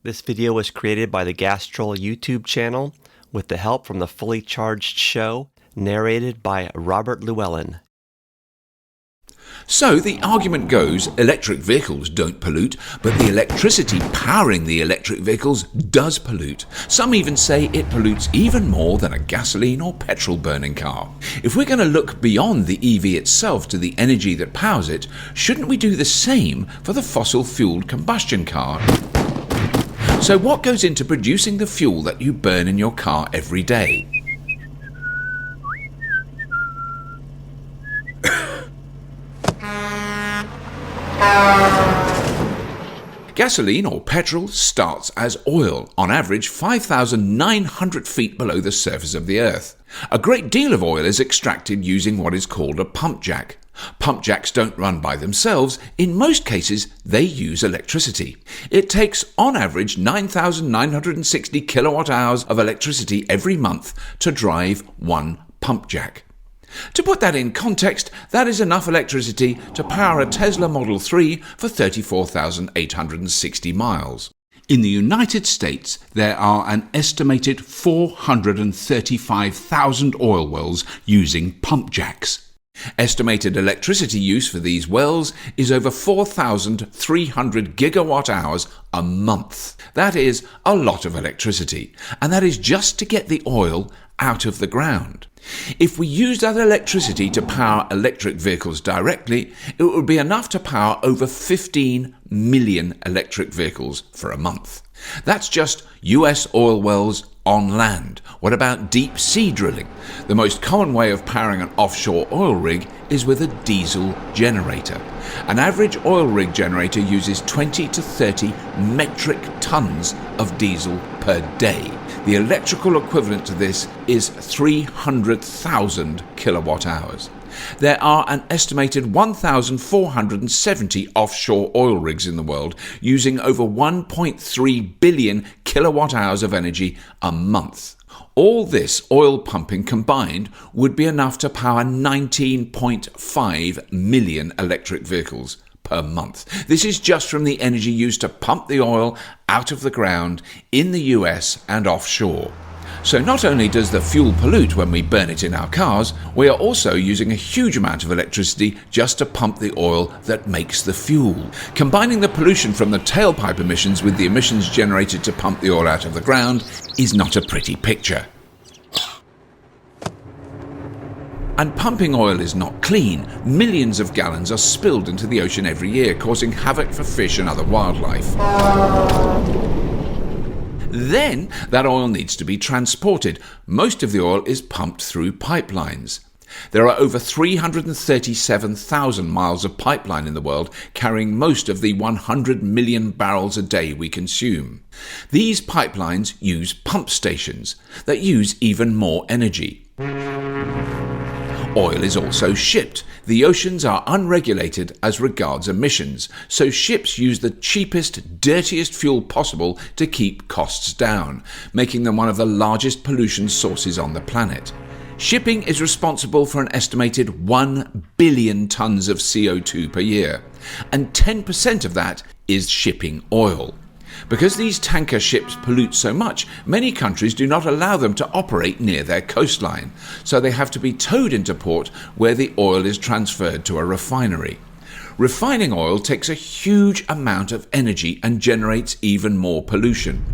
This video was created by the Gas Troll YouTube channel with the help from the Fully Charged Show, narrated by Robert Llewellyn. So the argument goes, electric vehicles don't pollute, but the electricity powering the electric vehicles does pollute. Some even say it pollutes even more than a gasoline or petrol burning car. If we're going to look beyond the EV itself to the energy that powers it, shouldn't we do the same for the fossil-fueled combustion car? So what goes into producing the fuel that you burn in your car every day? Gasoline or petrol starts as oil, on average 5,900 feet below the surface of the earth. A great deal of oil is extracted using what is called a pump jack. Pump jacks don't run by themselves. In most cases, they use electricity. It takes, on average, 9,960 kilowatt hours of electricity every month to drive one pump jack. To put that in context, that is enough electricity to power a Tesla Model 3 for 34,860 miles. In the United States, there are an estimated 435,000 oil wells using pump jacks. Estimated electricity use for these wells is over 4,300 gigawatt hours a month. That is a lot of electricity, and that is just to get the oil out of the ground. If we used that electricity to power electric vehicles directly, it would be enough to power over 15 million electric vehicles for a month. That's just US oil wells on land. What about deep sea drilling? The most common way of powering an offshore oil rig is with a diesel generator. An average oil rig generator uses 20 to 30 metric tons of diesel per day. The electrical equivalent to this is 300,000 kilowatt hours. There are an estimated 1,470 offshore oil rigs in the world using over 1.3 billion kilowatt hours of energy a month. All this oil pumping combined would be enough to power 19.5 million electric vehicles per month. This is just from the energy used to pump the oil out of the ground in the US and offshore. So not only does the fuel pollute when we burn it in our cars, we are also using a huge amount of electricity just to pump the oil that makes the fuel. Combining the pollution from the tailpipe emissions with the emissions generated to pump the oil out of the ground is not a pretty picture. And pumping oil is not clean. Millions of gallons are spilled into the ocean every year, causing havoc for fish and other wildlife. Then that oil needs to be transported. Most of the oil is pumped through pipelines. There are over 337,000 miles of pipeline in the world, carrying most of the 100 million barrels a day we consume. These pipelines use pump stations that use even more energy. Oil is also shipped. The oceans are unregulated as regards emissions, so ships use the cheapest, dirtiest fuel possible to keep costs down, making them one of the largest pollution sources on the planet. Shipping is responsible for an estimated 1 billion tons of CO2 per year, and 10% of that is shipping oil. Because these tanker ships pollute so much, many countries do not allow them to operate near their coastline, so they have to be towed into port where the oil is transferred to a refinery. Refining oil takes a huge amount of energy and generates even more pollution.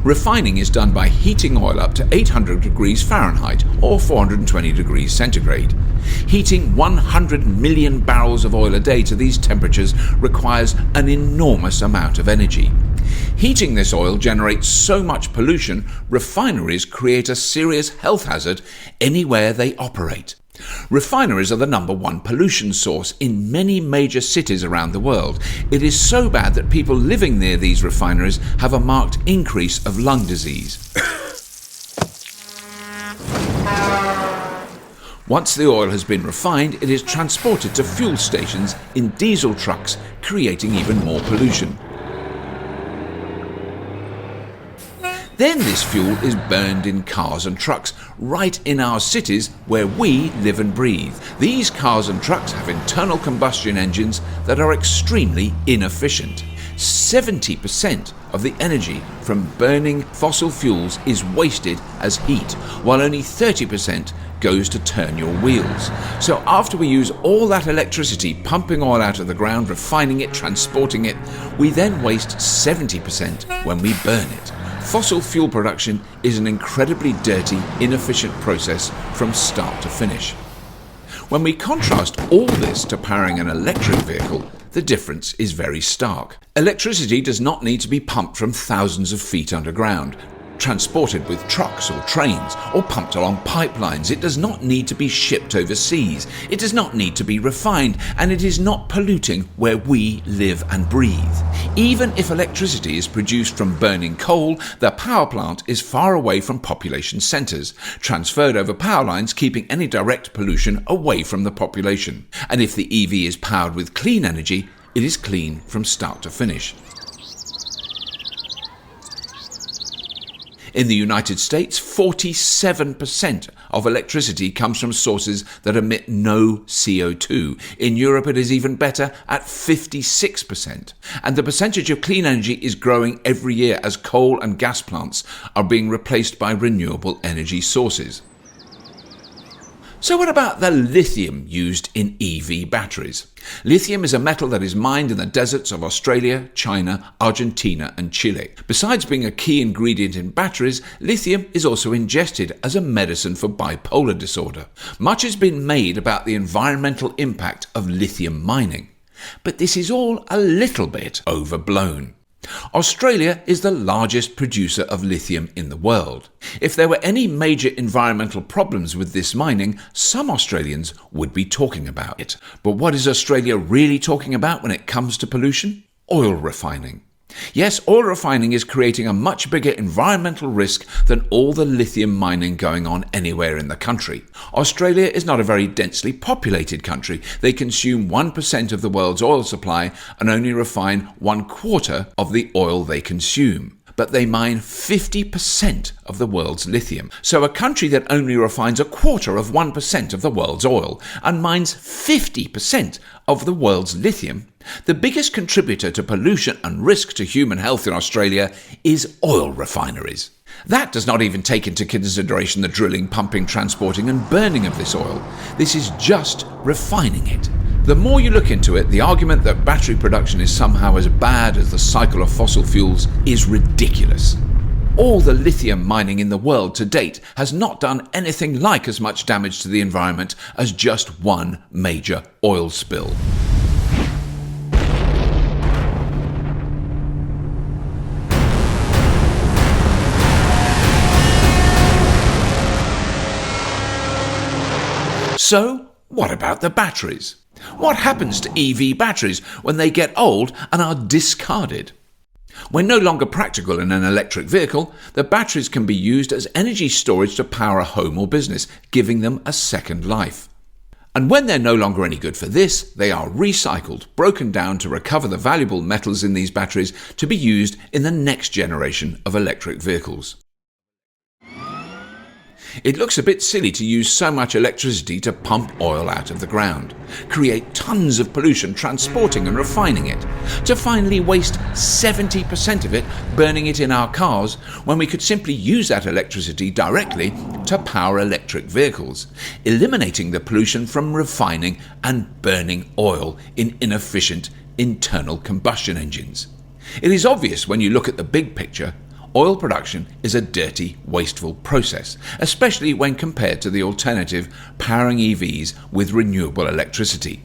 Refining is done by heating oil up to 800 degrees Fahrenheit or 420 degrees centigrade. Heating 100 million barrels of oil a day to these temperatures requires an enormous amount of energy. Heating this oil generates so much pollution, refineries create a serious health hazard anywhere they operate. Refineries are the #1 pollution source in many major cities around the world. It is so bad that people living near these refineries have a marked increase of lung disease. Once the oil has been refined, it is transported to fuel stations in diesel trucks, creating even more pollution. Then this fuel is burned in cars and trucks right in our cities where we live and breathe. These cars and trucks have internal combustion engines that are extremely inefficient. 70% of the energy from burning fossil fuels is wasted as heat, while only 30% goes to turn your wheels. So after we use all that electricity pumping oil out of the ground, refining it, transporting it, we then waste 70% when we burn it. Fossil fuel production is an incredibly dirty, inefficient process from start to finish. When we contrast all this to powering an electric vehicle, the difference is very stark. Electricity does not need to be pumped from thousands of feet underground, transported with trucks or trains, or pumped along pipelines. It does not need to be shipped overseas. It does not need to be refined, and it is not polluting where we live and breathe. Even if electricity is produced from burning coal, the power plant is far away from population centres, transferred over power lines, keeping any direct pollution away from the population. And if the EV is powered with clean energy, it is clean from start to finish. In the United States, 47% of electricity comes from sources that emit no CO2. In Europe, it is even better at 56%. And the percentage of clean energy is growing every year as coal and gas plants are being replaced by renewable energy sources. So what about the lithium used in EV batteries? Lithium is a metal that is mined in the deserts of Australia, China, Argentina and Chile. Besides being a key ingredient in batteries, lithium is also ingested as a medicine for bipolar disorder. Much has been made about the environmental impact of lithium mining, but this is all a little bit overblown. Australia is the largest producer of lithium in the world. If there were any major environmental problems with this mining, some Australians would be talking about it. But what is Australia really talking about when it comes to pollution? Oil refining. Yes, oil refining is creating a much bigger environmental risk than all the lithium mining going on anywhere in the country. Australia is not a very densely populated country. They consume 1% of the world's oil supply and only refine 1/4 of the oil they consume. But they mine 50% of the world's lithium. So a country that only refines 1/4 of 1% of the world's oil and mines 50% of the world's lithium, the biggest contributor to pollution and risk to human health in Australia is oil refineries. That does not even take into consideration the drilling, pumping, transporting and burning of this oil. This is just refining it. The more you look into it, the argument that battery production is somehow as bad as the cycle of fossil fuels is ridiculous. All the lithium mining in the world to date has not done anything like as much damage to the environment as just one major oil spill. So, what about the batteries? What happens to EV batteries when they get old and are discarded? When no longer practical in an electric vehicle, the batteries can be used as energy storage to power a home or business, giving them a second life. And when they're no longer any good for this, they are recycled, broken down to recover the valuable metals in these batteries to be used in the next generation of electric vehicles. It looks a bit silly to use so much electricity to pump oil out of the ground, create tons of pollution transporting and refining it, to finally waste 70% of it burning it in our cars when we could simply use that electricity directly to power electric vehicles, eliminating the pollution from refining and burning oil in inefficient internal combustion engines. It is obvious when you look at the big picture. Oil production is a dirty, wasteful process, especially when compared to the alternative powering EVs with renewable electricity.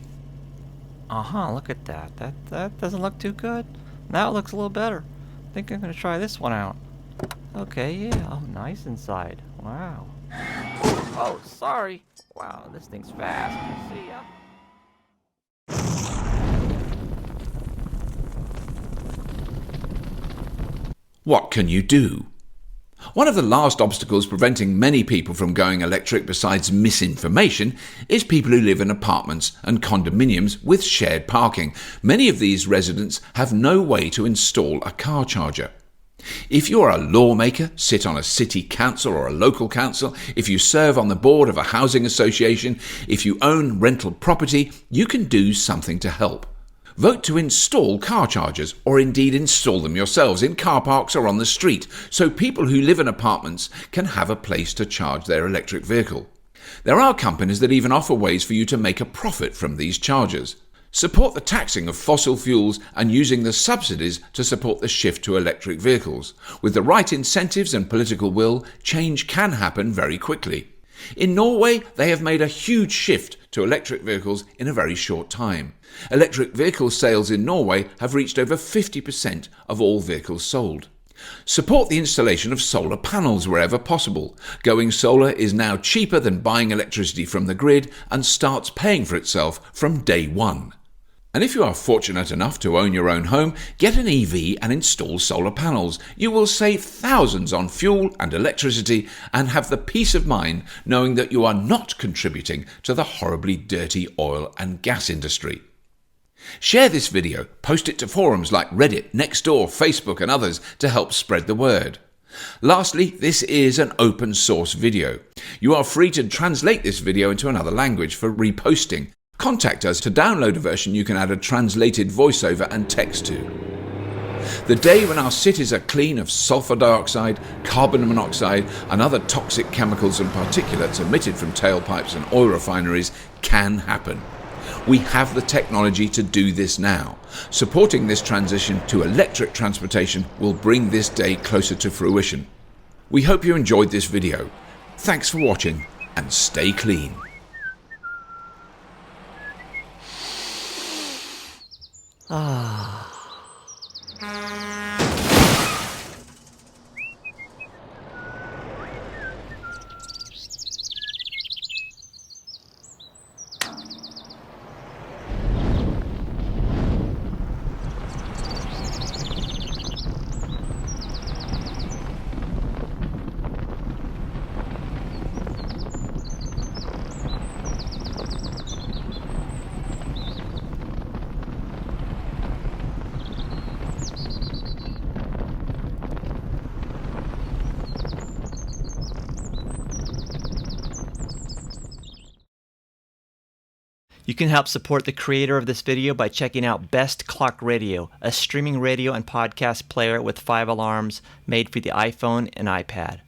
Look at that. That doesn't look too good. Now it looks a little better. I think I'm going to try this one out. Okay, yeah. Oh, nice inside. Wow. Oh, sorry. Wow, this thing's fast. See ya. What can you do? One of the last obstacles preventing many people from going electric besides misinformation is people who live in apartments and condominiums with shared parking. Many of these residents have no way to install a car charger. If you're a lawmaker, sit on a city council or a local council, if you serve on the board of a housing association, if you own rental property, you can do something to help. Vote to install car chargers, or indeed install them yourselves in car parks or on the street, so people who live in apartments can have a place to charge their electric vehicle. There are companies that even offer ways for you to make a profit from these chargers. Support the taxing of fossil fuels and using the subsidies to support the shift to electric vehicles. With the right incentives and political will, change can happen very quickly. In Norway, they have made a huge shift to electric vehicles in a very short time. Electric vehicle sales in Norway have reached over 50% of all vehicles sold. Support the installation of solar panels wherever possible. Going solar is now cheaper than buying electricity from the grid and starts paying for itself from day one. And if you are fortunate enough to own your own home, get an EV and install solar panels. You will save thousands on fuel and electricity and have the peace of mind knowing that you are not contributing to the horribly dirty oil and gas industry. Share this video, post it to forums like Reddit, Nextdoor, Facebook and others to help spread the word. Lastly, this is an open source video. You are free to translate this video into another language for reposting. Contact us to download a version you can add a translated voiceover and text to. The day when our cities are clean of sulfur dioxide, carbon monoxide and other toxic chemicals and particulates emitted from tailpipes and oil refineries can happen. We have the technology to do this now. Supporting this transition to electric transportation will bring this day closer to fruition. We hope you enjoyed this video. Thanks for watching and stay clean. You can help support the creator of this video by checking out Best Clock Radio, a streaming radio and podcast player with 5 alarms made for the iPhone and iPad.